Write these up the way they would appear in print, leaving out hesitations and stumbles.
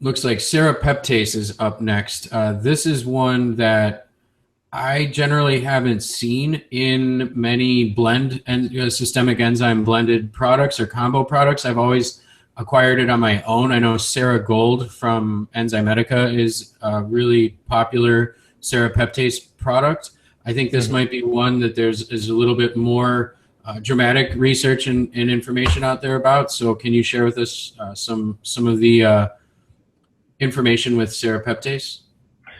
Looks like serrapeptase is up next. This is one that I generally haven't seen in many blend and systemic enzyme blended products or combo products. I've always acquired it on my own. I know Serragold from Enzymedica is a really popular serrapeptase product. I think this Mhm. might be one that is a little bit more dramatic research and information out there about. So, can you share with us some of the information with serrapeptase?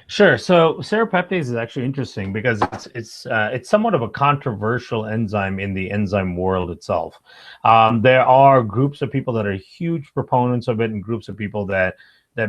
Sure. So serrapeptase is actually interesting because it's somewhat of a controversial enzyme in the enzyme world itself. There are groups of people that are huge proponents of it, and groups of people that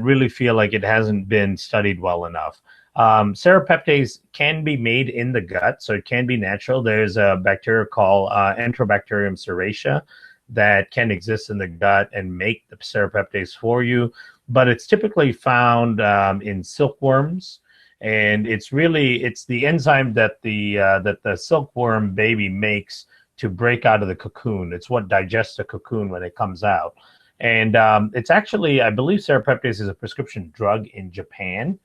really feel like it hasn't been studied well enough. Serrapeptase can be made in the gut, so it can be natural. There's a bacteria called enterobacterium serratia that can exist in the gut and make the serrapeptase for you, but it's typically found in silkworms, and it's the enzyme that the silkworm baby makes to break out of the cocoon. It's what digests the cocoon when it comes out, and it's actually, I believe, serrapeptase is a prescription drug in Japan,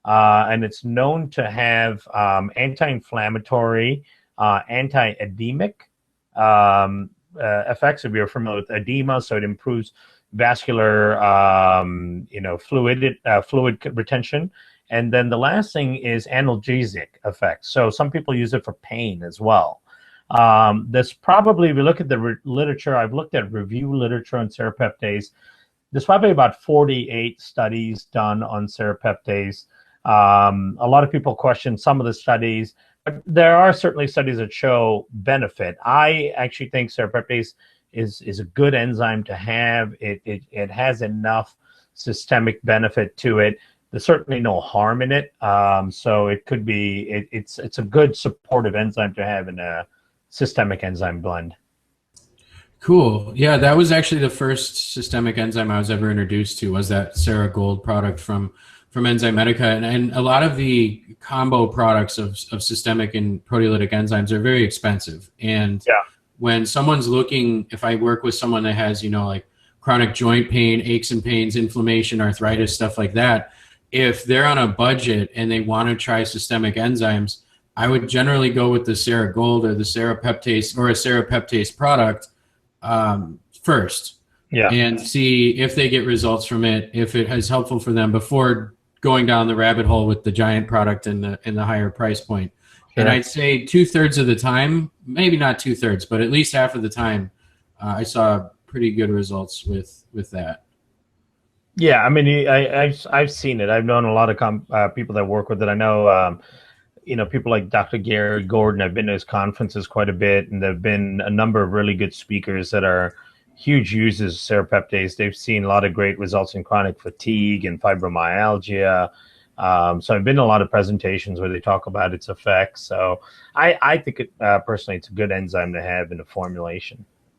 and it's known to have anti-inflammatory, anti-edemic effects. If you're familiar with edema, so it improves vascular, fluid retention. And then the last thing is analgesic effects. So some people use it for pain as well. This probably, if you look at the literature, I've looked at review literature on serrapeptase. There's probably about 48 studies done on serrapeptase. A lot of people question some of the studies, but there are certainly studies that show benefit. I actually think serrapeptase is a good enzyme to have. It has enough systemic benefit to it. There's certainly no harm in it. So it could be it's a good supportive enzyme to have in a systemic enzyme blend. Cool. Yeah, that was actually the first systemic enzyme I was ever introduced to was that Serragold product from Enzymedica. And a lot of the combo products of systemic and proteolytic enzymes are very expensive. And Yeah. when someone's looking, if I work with someone that has, like chronic joint pain, aches and pains, inflammation, arthritis, stuff like that, if they're on a budget and they want to try systemic enzymes, I would generally go with the Serragold or the Serrapeptase or a Serrapeptase product first Yeah. and see if they get results from it, if it is helpful for them before going down the rabbit hole with the giant product and the higher price point. And Sure. I'd say 2/3 of the time, maybe not 2/3, but at least half of the time, I saw pretty good results with that. Yeah, I mean, I've seen it. I've known a lot of people that work with it. I know, people like Dr. Gary Gordon. I've been to his conferences quite a bit, and there've been a number of really good speakers that are huge users of serrapeptase. They've seen a lot of great results in chronic fatigue and fibromyalgia. So I've been to a lot of presentations where they talk about its effects. So I think personally, it's a good enzyme to have in a formulation.